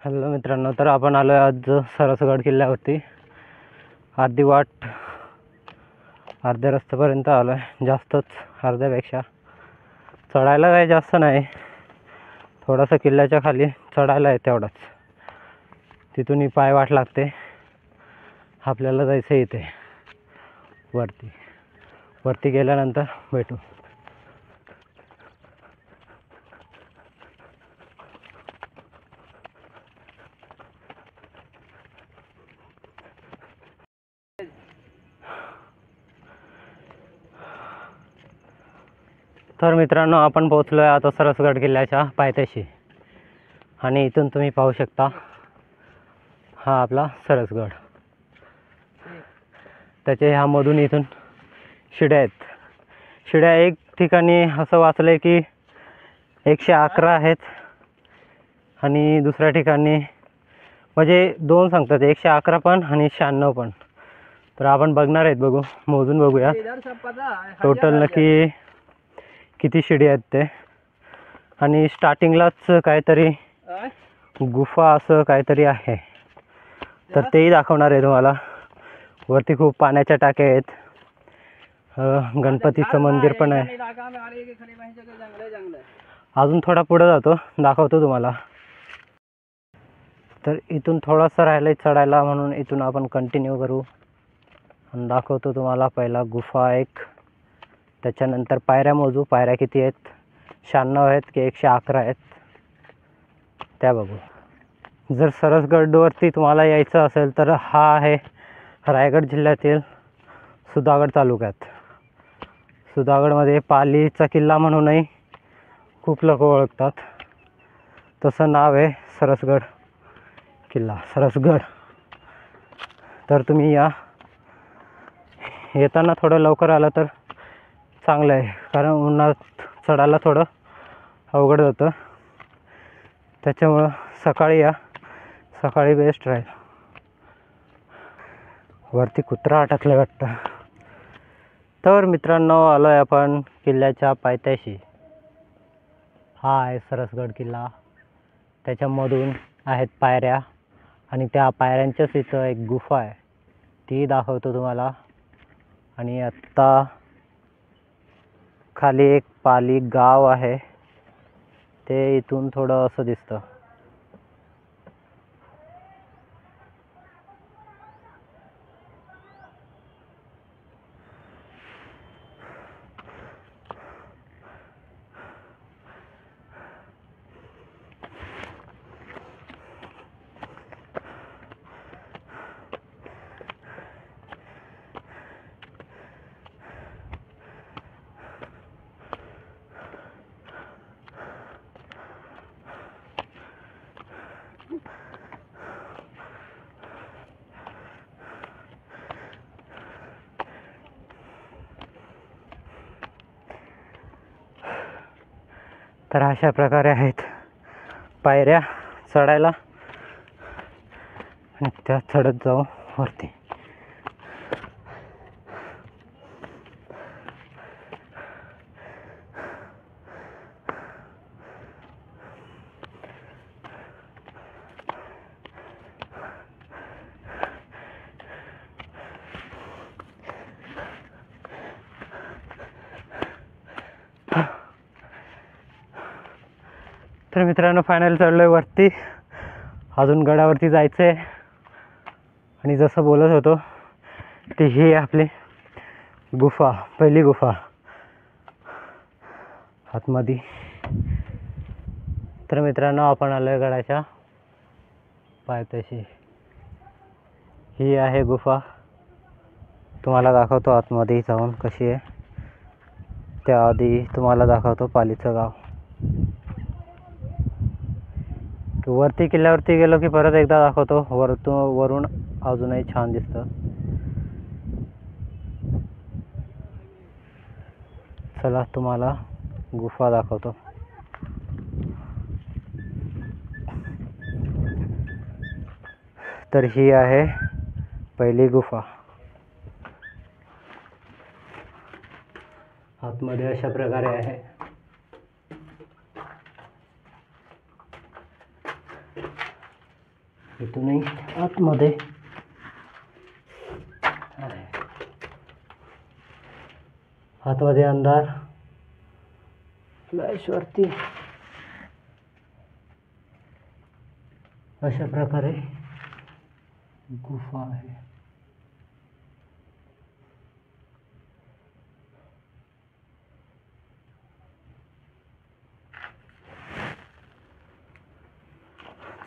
Hello मित्रांनो, तर आपण आलो आहे आज सरसगड किल्ल्यावरती. अर्धी वाट अर्ध्या रस्त्यापर्यंत आलो आहे, जास्तच अर्ध्यापेक्षा. चढायला काही जास्त नाही, थोडंसं किल्ल्याच्या खाली चढायला आहे तेवढंच. तिथून ही पाय वाट लागते. आपल्याला जायचं इथे वरती गेल्यानंतर भेटू. तर मित्रांनो, आपण पोहोचलो आहे आता सरसगड किल्ल्याच्या पायथ्याशी. आणि इथून तुम्ही पाहू शकता, हा आपला सरसगड. त्याचे ह्यामधून इथून शिड्या आहेत. शिड्या एक ठिकाणी असं वाचलं आहे की 111 आहेत आणि दुसऱ्या ठिकाणी म्हणजे 2 सांगतात, 111 पण आणि 96 पण. तर आपण बघणार आहेत, मोजून बघूया टोटल नक्की किती शिडी आहेत ते. आणि स्टार्टिंगलाच काहीतरी गुफा असं काहीतरी आहे, तर तेही दाखवणार आहे तुम्हाला. वरती खूप पाण्याच्या टाक्या आहेत, गणपतीचं मंदिर पण आहे. अजून थोडा पुढे जातो, दाखवतो तुम्हाला. तर इथून थोडंसं राहिलं चढायला, म्हणून इथून आपण कंटिन्यू करू आणि दाखवतो तुम्हाला. पहिला गुफा एक, त्याच्यानंतर पायऱ्या मोजू. पायऱ्या किती आहेत, 96 आहेत की 111 आहेत त्या बघू. जर सरसगडवरती तुम्हाला यायचं असेल तर हा आहे रायगड जिल्ह्यातील सुधागड तालुक्यात. सुधागडमध्ये पालीचा किल्ला म्हणूनही खूप लोक ओळखतात, तसं नाव आहे सरसगड किल्ला, सरसगड. तर तुम्ही येताना थोडं लवकर आलं तर चांगलं आहे, कारण उन्हात चढायला थोडं अवघड जातं. त्याच्यामुळं सकाळी या, सकाळी बेस्ट राहील. वरती कुत्रा अटकलं वाटतं. तर मित्रांनो, आलो आहे आपण किल्ल्याच्या पायथ्याशी. हा आहे सरसगड किल्ला. त्याच्यामधून आहेत पायऱ्या आणि त्या पायऱ्यांच्याच इथं एक गुफा आहे, ती दाखवतो तुम्हाला. आणि आत्ता खाली एक पाली गाव आहे, ते इथून थोडं असं दिसतं. तर अशा प्रकारे आहेत पायऱ्या चढायला, आणि त्या चढत जाऊ वरती. तर मित्रांनो, फायनल चढलो आहे वरती. अजून गडावरती जायचं आहे. आणि जसं बोलत होतो, ती ही आपली गुफा, पहिली गुफा आतमध्ये. तर मित्रांनो, आपण आलो आहे गडाच्या पायथ्याशी. ही आहे गुफा, तुम्हाला दाखवतो आतमध्ये जाऊन कशी आहे. त्याआधी तुम्हाला दाखवतो पालीचं गाव. वरती किल्ल्यावरती गेलो की परत एकदा दाखवतो. वरून अजूनही छान दिसतं. चला, तुम्हाला गुफा दाखवतो. तर ही आहे पहिली गुफा. आतमध्ये अशा प्रकारे आहे. इथूनही आतमध्ये आतमध्ये अंधार, फ्लॅशवरती अशा प्रकारे गुफा आहे.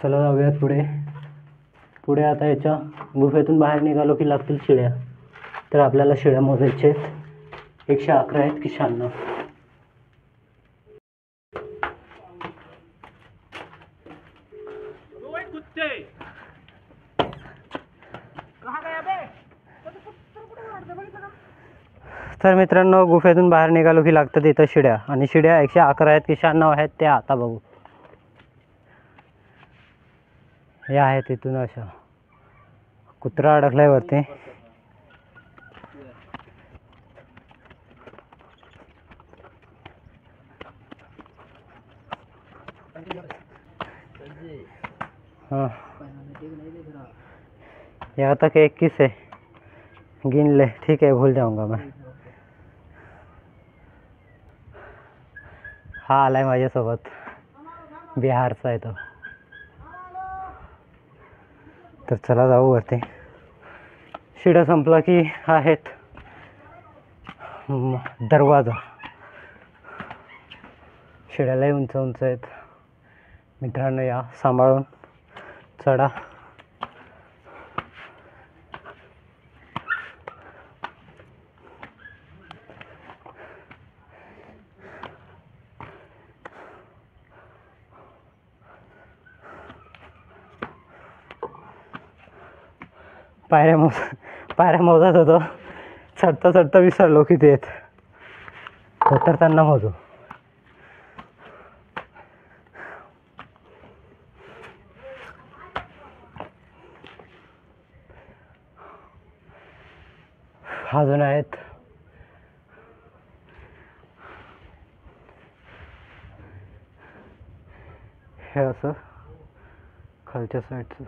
चला जाऊयात पुढे. पुढे आता याच्या गुफेतून बाहेर निघालो की लागतील शिड्या. तर आपल्याला शिड्या मोजायचे आहेत. 111 आहेत की 96. तर मित्रांनो, गुफेतून बाहेर निघालो की लागतात इथं शिड्या. आणि शिड्या 111 आहेत की 96 आहेत ते आता बघू. हे आहेत इथून अशा. कुत्रा अडकलाय वरती. हाँ, यहाँ तक 21 है. गिन ले. ठीक है, भूल जाऊंगा मैं. हा आलाय माझ्यासोबत. बिहारचा आहे तो. तर चला जाऊ वरती. शिड्या संपला की आहेत दरवाजा. शिड्यालाही उंच उंच आहेत. मित्रांनो, या सांभाळून चढा. पायऱ्या मोजत होतो. चढता चढता विसरलो किती आहेत. तर त्यांना मोजू. अजून आहेत. हे असं खालच्या साईडचं.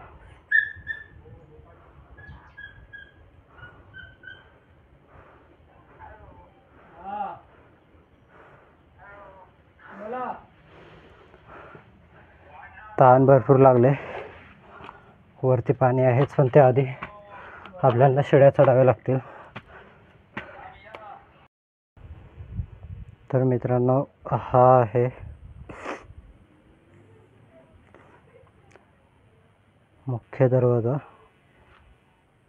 तहान भरपूर लागले. वरती पाणी आहेच, पण त्याआधी आपल्याला शिड्या चढाव्या लागतील. तर मित्रांनो, हा आहे मुख्य दरवाजा.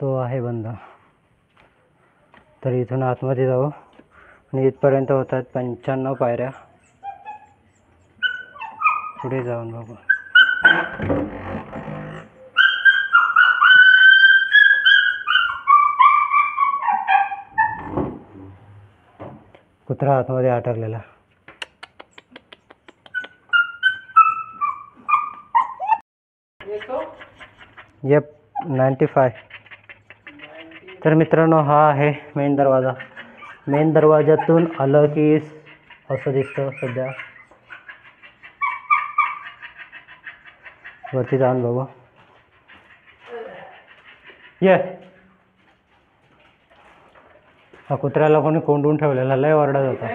तो आहे बंद. तर इथून आतमध्ये जाऊ आणि इथपर्यंत होतात 95 पायऱ्या. पुढे जाऊन बघू. कुत्रा आतमध्ये अटकलेला. येप 95. तर मित्रांनो, हा आहे मेन दरवाजा. मेन दरवाजातून आलं की असं दिसतं. सध्या वरती जाऊन बघू. ये, हा कुत्र्याला कोणी कोंडून ठेवलेला. लय ओरडत होता.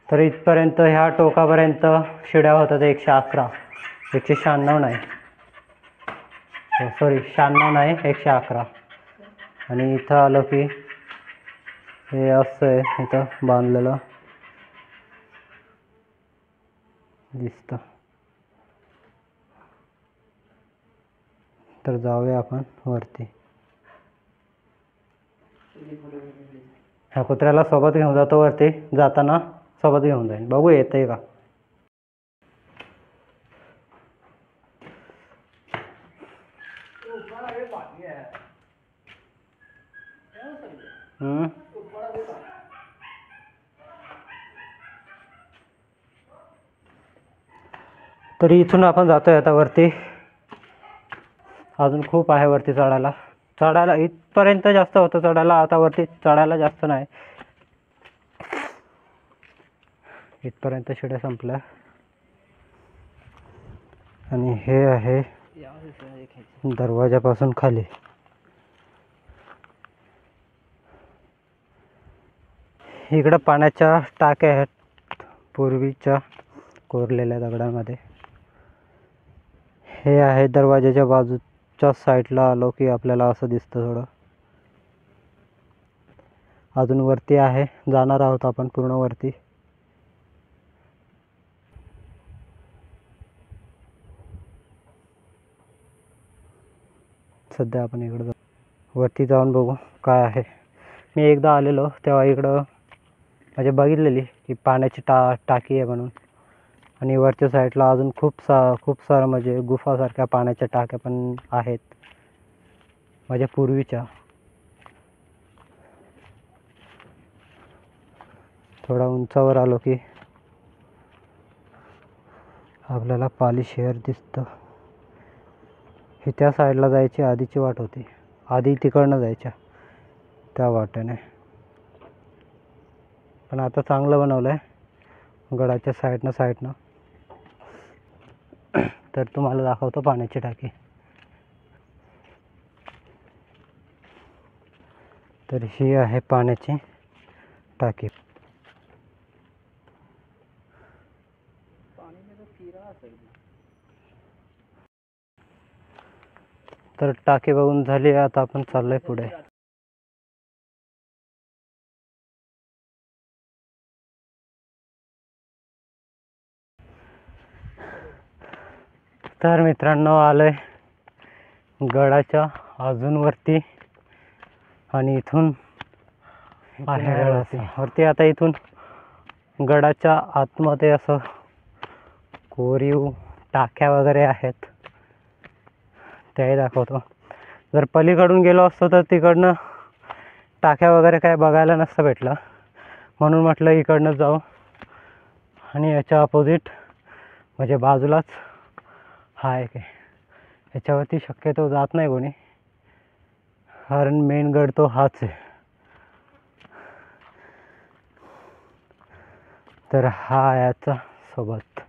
तर इथपर्यंत ह्या टोकापर्यंत शिड्या होतात 111. 196 नाही, सॉरी 96 नाही, 111. आणि इथं आलं की हे असं आहे. इथं बांधलेलं दिसतं. तर जाऊया आपण वरती. ह्या कुत्र्याला सोबत घेऊन जातो वरती. जाताना सोबत घेऊन जाईन. बघू येतंय का. तरी इथून आपण जातोय आता वरती. अजून खूप आहे वरती चढायला. इथपर्यंत जास्त होतं चढायला. आता वरती चढायला जास्त नाही. इथपर्यंत शिड्या संपल्या आणि हे आहे दरवाजापासून खाली. इकडं पाण्याच्या टाक्या आहेत पूर्वीच्या कोरलेल्या दगडामध्ये. हे आहे दरवाजाच्या बाजूच्या साईडला आलो की आपल्याला असं दिसतं. थोडं अजून वरती आहे, जाणार आहोत आपण पूर्ण वरती. सध्या आपण इकडं वरती जाऊन बघू काय आहे. मी एकदा आलेलो तेव्हा इकडं म्हणजे बघितलेली की पाण्याची टाकी आहे म्हणून. आणि वरच्या साईडला अजून खूप सारं म्हणजे गुफासारख्या पाण्याच्या टाक्या पण आहेत म्हणजे पूर्वीच्या. थोडा उंचावर आलो की आपल्याला पाली शहर दिसतं. ही त्या साईडला जायची आधीची वाट होती, आधी तिकडनं जायच्या त्या वाटेने. पण आता चांगलं बनवलं आहे गडाच्या साईडनं. तर तुम्हाला दाखवतो पाण्याची टाकी. तर ही आहे पाण्याची टाकी. तर टाकी बघून झाली, आता आपण चाललोय पुढे. तर मित्रांनो आलोय गडाच्या अजून वरती आणि इथून आहे वरती. आता इथून गडाच्या आतमध्ये असं कोरीव टाक्या वगैरे आहेत, त्याही दाखवतो. जर पलीकडून गेलो असतो तर तिकडनं टाक्या वगैरे काय बघायला नसतं भेटलं, म्हणून म्हटलं इकडनं जाऊ. आणि याच्या अपोजिट म्हणजे बाजूलाच हा एक आहे, याच्यावरती शक्यतो जात नाही कोणी, कारण मेन गड तो हाच आहे. तर हा याचा सोबत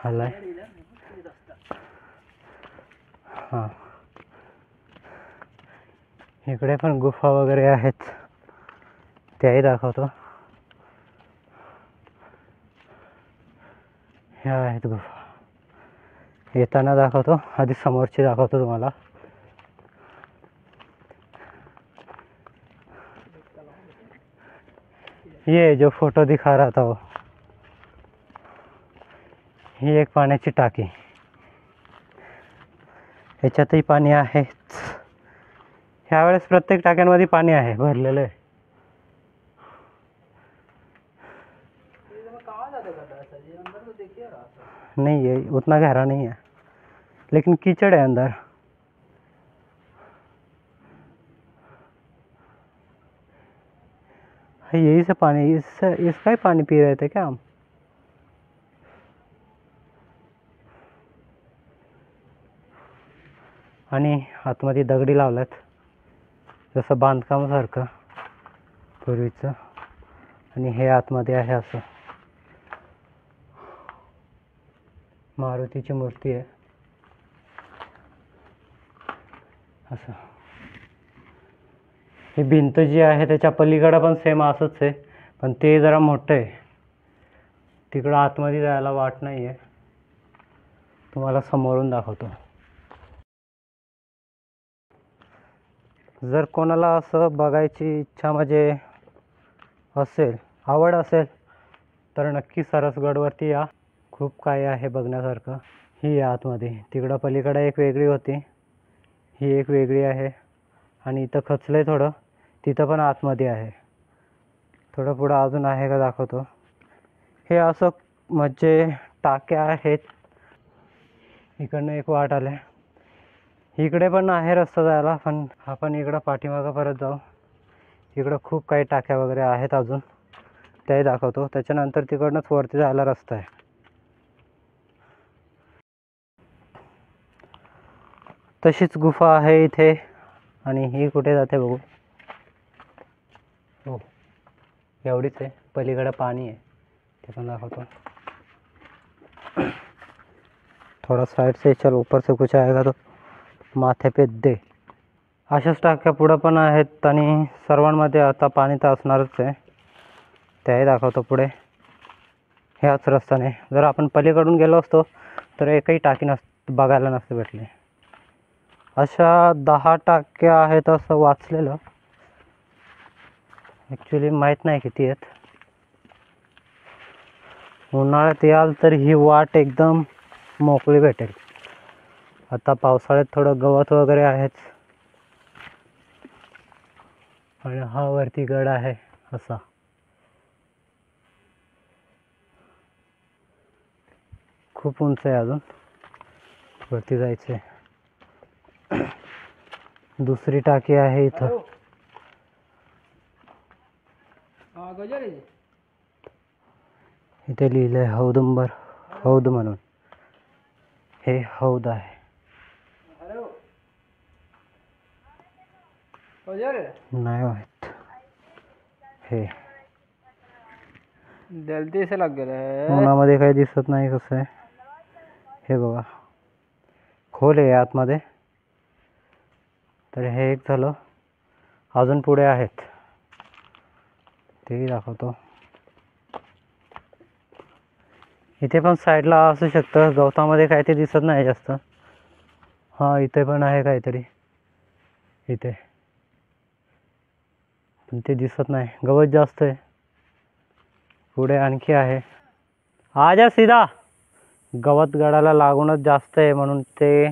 आलाय. हां, इकडे पण गुफा वगैरे आहेत, त्याही दाखवतो. ह्या आहेत गुफा, येताना दाखवतो. आधी समोरची दाखवतो तुम्हाला. ये जो फोटो दिखा रहा था वो, ही एक पाण्याची टाकी. ह्याच्यातही पाणी आहेच. ह्यावेळेस प्रत्येक टाक्यांमध्ये पाणी आहे, भरलेलं आहे. नहीं है उतना गहरा नहीं है, लेकिन कीचड़ है अंदर. यही से पानी, इसका ही पानी पी रहे थे क्या हम? आणि आतमध्ये दगडी लावल्यात जसं बांधकामासारखं पूर्वीचं. आणि हे आतमध्ये आहे असं मारुतीची मूर्ती आहे असं. ही भिंत जी आहे त्याच्या पलीकडं पण सेम असंच आहे, पण ते जरा मोठं आहे. तिकडं आतमध्ये जायला वाट नाही आहे, तुम्हाला समोरून दाखवतो. जर कोणाला असं बघायची इच्छा म्हणजे असेल, आवड असेल, तर नक्की सरसगडवरती या. खूप काही आहे बघण्यासारखं. ही आतमध्ये, तिकडं पलीकडं एक वेगळी होती, ही एक वेगळी आहे. आणि इथं खचलंय थोडं, तिथं पण आतमध्ये आहे. थोडं पुढं अजून आहे का दाखवतो. हे असं म्हणजे टाक्या आहेत. इकडनं एक वाट आल्या, इकडे पण आहे रस्ता जायला, पण आपण इकडं पाठीमागं परत जाऊ. इकडं खूप काही टाक्या वगैरे आहेत अजून, त्याही दाखवतो. त्याच्यानंतर तिकडनंच वरती जायला रस्ता आहे. तशीच गुफा आहे इथे, आणि ही कुठे जाते बघू. हो, एवढीच आहे. पलीकडं पाणी आहे, ते पण दाखवतो. थोड़ा साइड से चल, ऊपर से कुछ आएगा तो माथे पे दे. अशाच टाक्या पुढं पण आहेत आणि सर्वांमध्ये आता पाणी तर असणारच आहे. त्याही दाखवतो पुढे. ह्याच रस्त्याने जर आपण पलीकडून गेलो असतो तर एकही टाकी बघायला नसते भेटली. अशा 10 टाक्या आहेत असं वाचलेलं. ॲक्च्युली माहीत नाही किती आहेत. उन्हाळ्यात याल तर ही वाट एकदम मोकळी भेटेल. आता पावसाळ्यात थोडं गवत वगैरे आहेच. आणि हा वरती गड आहे असा. खूप उंच आहे, अजून वरती जायचं आहे. दुसरी टाकी आहे इथं. इथे लिहिलंय हौदंबर हौद म्हणून. हे हौद आहे. नाही माहित. हे जल्दी से लग गेलं. उन्हामध्ये काही दिसत नाही. कसं आहे हे बघा, खोल आहे आतमध्ये. तर हे एक झालं. अजून पुढे आहेत, तेही दाखवतो. इथे पण साईडला असू शकतं, गवतामध्ये काय ते दिसत नाही जास्त. हां, इथे पण आहे काहीतरी. इथे पण ते दिसत नाही, गवत जास्त आहे. पुढे आणखी आहे. आजा सीधा. गवत गडाला लागूनच जास्त आहे म्हणून ते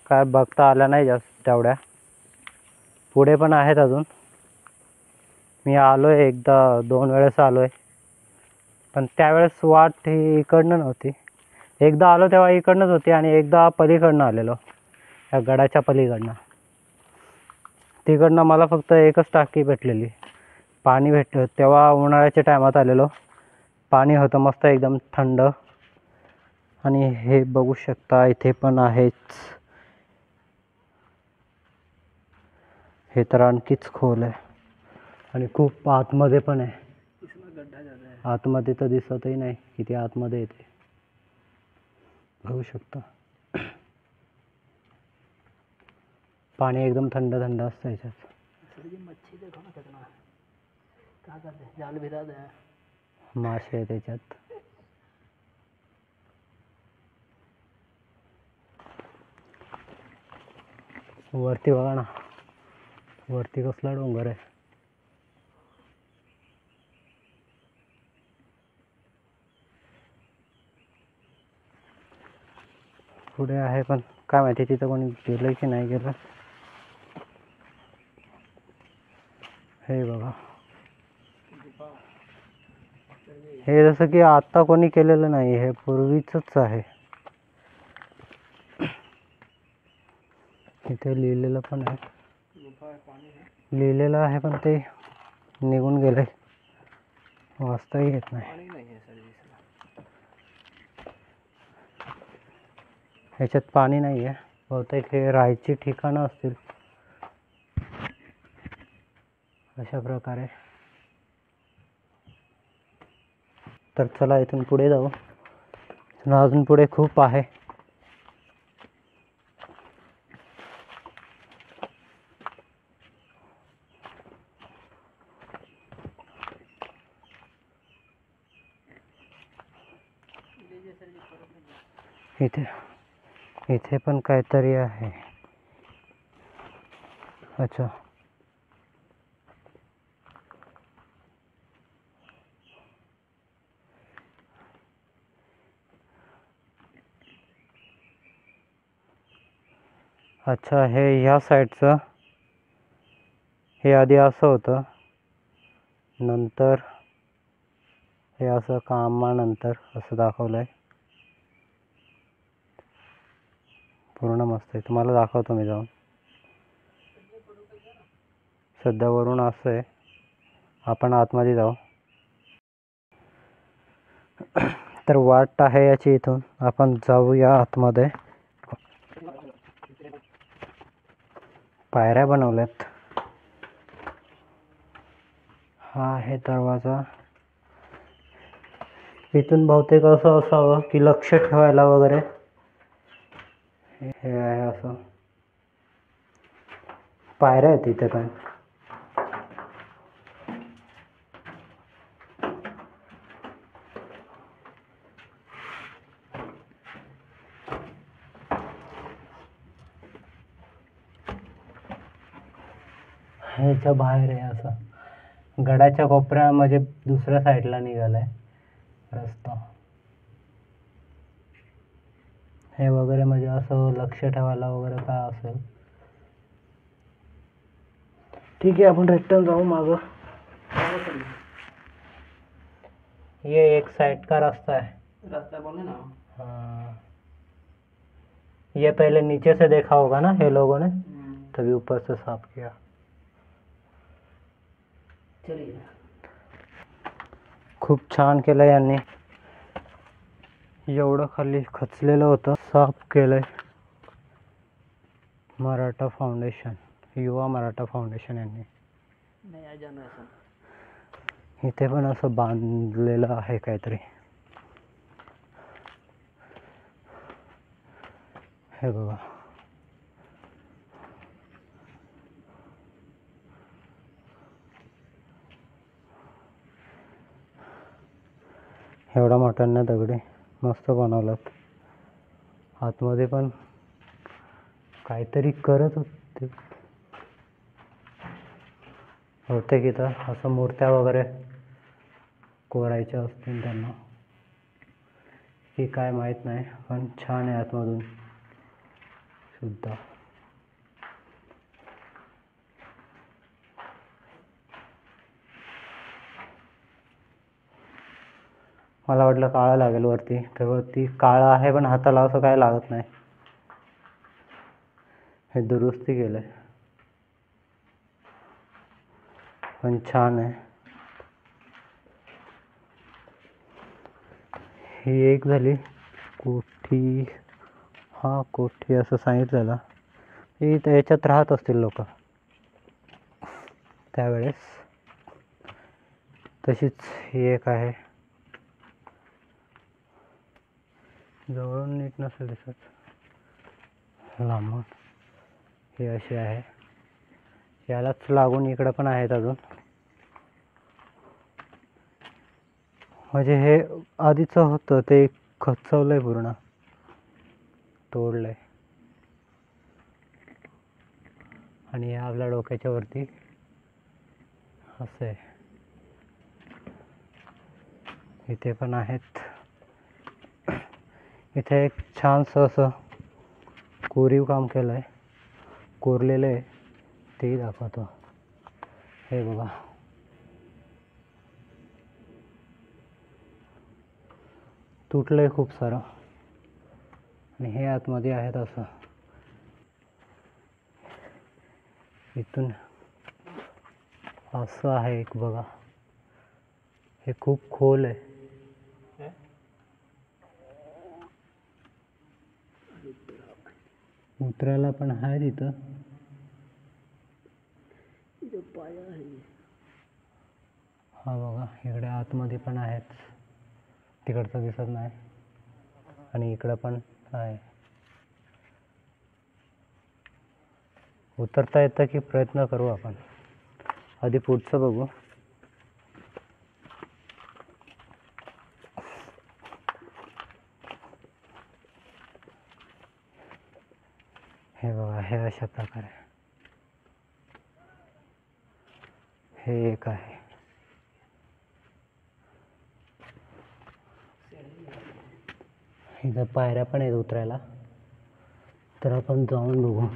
काय बघता आलं नाही जास्त तेवढ्या. पुढे पण आहेत अजून. मी आलो आहे एकदा 2 वेळेस आलो आहे, पण त्यावेळेस वाट ही इकडनं नव्हती. एकदा आलो तेव्हा इकडनंच होती आणि एकदा पलीकडनं आलेलो, त्या गडाच्या पलीकडनं. तिकडनं मला फक्त एकच टाकी भेटलेली. पाणी भेटलं तेव्हा उन्हाळ्याच्या टायमात आलेलो. पाणी होतं मस्त एकदम थंड. आणि हे बघू शकता इथे पण आहेच. हे तर आणखीच खोल आहे आणि खूप आतमध्ये पण आहे. आतमध्ये तर दिसतही नाही किती आतमध्ये येते. बघू शकता पाणी एकदम थंड थंड असतं याच्यात. मच्छी देखो ना कितना क्या करते, जाल भिरा दे. मासे आहे त्याच्यात. वरती बघा ना, वरती कसला डोंगर आहे. पुढे आहे पण काय माहिती तिथं कोणी गेलं की नाही गेलं. हे बघा, हे जसं की आत्ता कोणी केलेलं नाही, हे पूर्वीचंच आहे. इथे लिहिलेलं पण आहे. लिहिलेलं आहे पण ते निघून गेले, वाचताही येत नाही. ह्याच्यात पाणी नाही आहे. बहुतेक हे राहायची ठिकाणं असतील. अशा प्रकारे. तर चला इथून पुढे जाऊ. अजून पुढे खूप आहे. इथे पण काहीतरी आहे. अच्छा, अच्छा, हे ह्या साईडचं. हे आधी असं होतं, नंतर हे असं कामानंतर असं दाखवलं आहे. पूर्ण मस्त आहे, तुम्हाला दाखवतो मी जाऊन. सध्या वरून असं आहे. आपण आतमध्ये जाऊ. तर वाट आहे याची, इथून आपण जाऊया आतमध्ये. पायऱ्या बनवल्यात. हा आहे दरवाजा. इथून बहुतेक असं असावं की लक्ष ठेवायला वगैरे हे आहे असं. पायऱ्या आहेत इथे पण. ह्याच्या बाहेर आहे असं गडाच्या कोपऱ्या म्हणजे दुसऱ्या साईडला निघालाय रस्ता. हे वगैरे म्हणजे असं लक्ष ठेवायला वगैरे काय असेल. ठीक आहे आपण रिटर्न जाऊ मागं. ये एक साइड का रास्ता है. रास्ता बोले ना. हाँ ये पहले नीचे से देखा होगा ना ये लोगों ने, तभी ऊपर से साफ किया. चलिए. खूप छान केलं यांनी. एवढं खाली खचलेलं होतं साफ केलंय. मराठा फाउंडेशन, युवा मराठा फाउंडेशन यांनी. नया जनरेशन. इथे पण असं बांधलेलं आहे काहीतरी. हे बघा. एवढा मोठ्यांना दगडी मस्त बनवलात. आतमध्ये पण काहीतरी करत होते बहुतेक इथं असं मूर्त्या वगैरे कोरायच्या असतील त्यांना की काय माहीत नाही, पण छान आहे आतमधून सुद्धा. मला वाटलं काळं लागेल वरती, तर वरती काळं आहे पण हाताला असं काय लागत नाही. हे दुरुस्ती केलंय पण छान आहे. ही एक झाली कोठी. हा कोठी असं सांगितलेलं. ही याच्यात राहत असतील लोक त्यावेळेस. तशीच ही एक आहे. जवळून नीट नसेल दिसत, लांबून ही अशी आहे. यालाच लागून इकडं पण आहेत अजून. म्हणजे हे आधीचं होतं ते खचवलंय पूर्ण, तोडलंय. आणि हे आपल्या डोक्याच्या वरती असं आहे. इथे पण आहेत. इथे एक छानसं असं कोरीव काम केलं आहे, कोरलेलं आहे, तेही दाखवतो. हे बघा. तुटलंय खूप सारं. आणि हे आतमध्ये आहेत असं. इथून असं आहे एक बघा. हे खूप खोल आहे. उतरायला पण आहे तिथं. जो पाया आहे. हा बघा इकडे आतमध्ये पण आहेत. तिकडचं दिसत नाही. आणि इकडं पण आहे. उतरता येतं की प्रयत्न करू आपण. आधी पुढचं बघू. हे बघा हे अशा प्रकारे. हे एक आहे. इथं पायऱ्या पण आहेत उतरायला, तर आपण जाऊन बघू.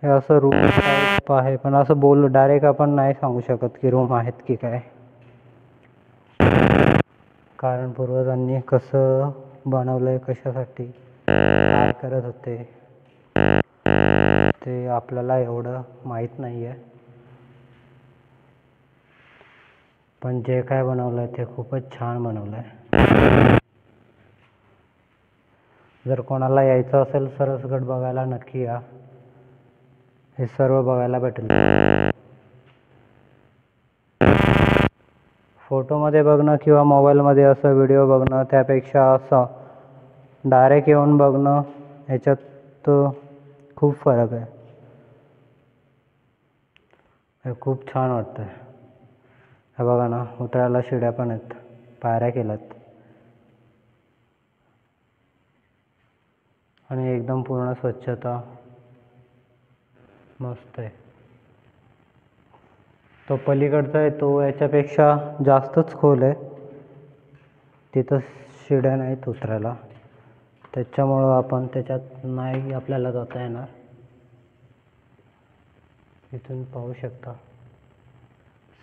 हे असं रूम टाईप आहे, पण असं बोल डायरेक्ट आपण नाही सांगू शकत की रूम आहेत की काय. कारण पूर्वजांनी कसं बनवलंय, कशासाठी काय करत होते ते आपल्याला एवढं माहीत नाही आहे. पण जे काय बनवलंय ते खूपच छान बनवलंय. जर कोणाला यायचं असेल सरसगड बघायला नक्की या. हे सर्व बघायला भेटेल. फोटोमध्ये बघणं किंवा मोबाईलमध्ये असं व्हिडिओ बघणं त्यापेक्षा असं डायरेक्ट येऊन बघणं याच्यात खूप फरक आहे. हे खूप छान वाटतं. हे बघा ना, उतरायला शिड्या पण आहेत, पायऱ्या केल्यात आणि एकदम पूर्ण स्वच्छता मस्त आहे. तो पलीकडचा आहे तो याच्यापेक्षा जास्तच खोल आहे. तिथं शिड्या नाहीत उतरायला, त्याच्यामुळं आपण त्याच्यात नाही आपल्याला जाता येणार. इथून पाहू शकता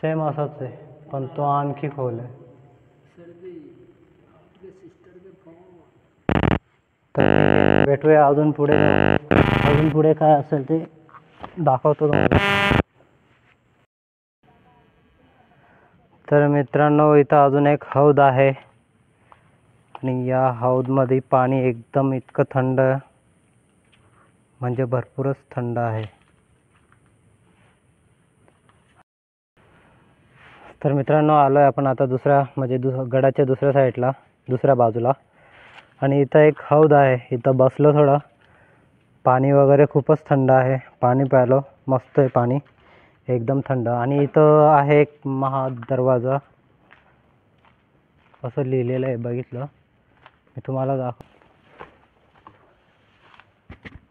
सेम असाच आहे, पण तो आणखी खोल आहे. तर ठीक आहे, भेटूया अजून पुढे. अजून पुढे काय असेल ते दाखवतो तुम्हाला. तर मित्रांनो, इथं अजून एक हौद आहे आणि या हौदमध्ये पाणी एकदम इतकं थंड, म्हणजे भरपूरच थंड आहे. तर मित्रांनो, आलो आहे आपण आता दुसऱ्या म्हणजे गडाच्या दुसऱ्या साईडला, दुसऱ्या बाजूला. आणि इथं एक हौद आहे. इथं बसलो थोडं, पाणी वगैरे खूपच थंड आहे. पाणी प्यायलो, मस्त आहे पाणी, एकदम थंड. आणि इथं आहे एक महादरवाजा असं लिहिलेलं आहे, बघितलं मी तुम्हाला दाखव.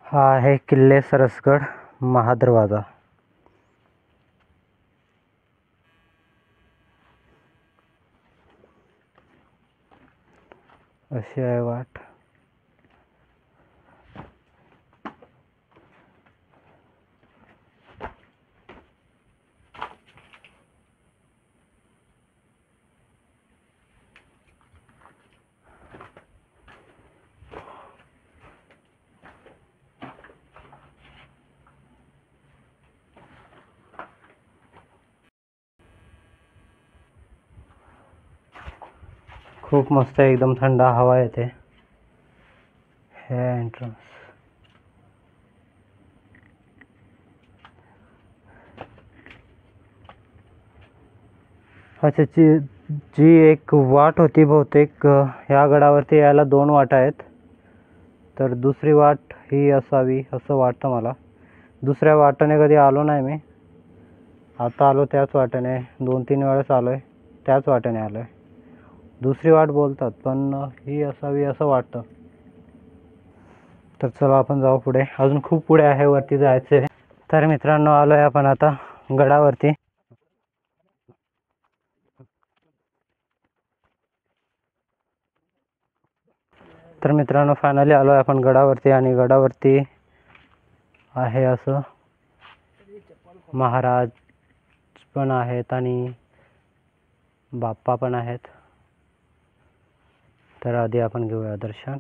हा आहे किल्ले सरसगड महादरवाजा. अशी आहे वाट. खूप मस्त आहे, एकदम थंड हवा येते. हे एंट्रन्स. अच्छा, जी एक वाट होती बहुतेक, ह्या गडावरती यायला 2 वाटा आहेत. तर दुसरी वाट ही असावी असं वाटतं मला. दुसऱ्या वाटेने कधी आलो नाही मी, आता आलो त्याच वाटेने. 2-3 वेळेस आलो आहे, त्याच वाटेने आलो आहे. दुसरी वाट बोलतात, पण ही असावी असं वाटतं. तर चला आपण जाऊ पुढे, अजून खूप पुढे आहे, वरती जायचं आहे. तर मित्रांनो, आलो आहे आपण आता गडावरती. तर मित्रांनो, फायनली आलो आहे आपण गडावरती. आणि गडावरती आहे असं महाराज पण आहेत आणि बाप्पा पण आहेत. तर आधी आपण घेऊया दर्शन.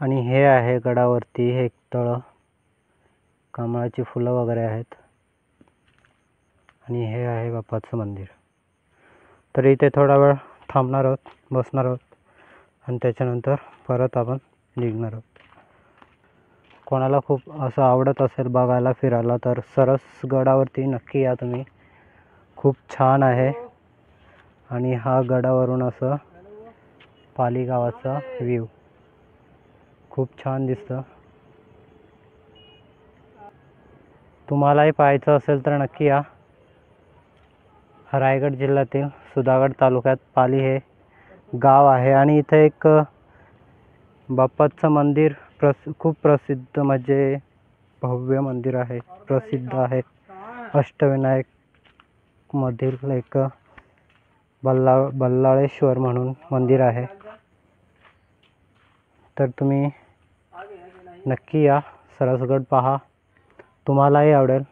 आणि हे आहे गडावरती हे एक तळं, कमळाची फुलं वगैरे आहेत. आणि हे आहे बाप्पाचं मंदिर. तर इथे थोडा वेळ थांबणार आहोत, बसणार आहोत आणि त्याच्यानंतर परत आपण निघणार आहोत. कोणाला खूप असं आवडत असेल बघायला फिरायला तर सरसगडावरती नक्की या तुम्ही. खूप छान आहे. आणि हा गडावरून असं पाली गावाचा व्ह्यू खूप छान दिसतं. तुम्हालाही पाहायचं असेल तर नक्की या. रायगड जिल्ह्यातील सुधागड तालुक्यात पाली हे गाव आहे. आणि इथे एक बाप्पाचं मंदिर खूप प्रसिद्ध, म्हणजे भव्य मंदिर आहे, प्रसिद्ध आहे. अष्टविनायक मधील एक बल्लाळेश्वर म्हणून मंदिर आहे. तर तुम्ही नक्की या, सरसगड पहा, तुम्हालाही आवडेल.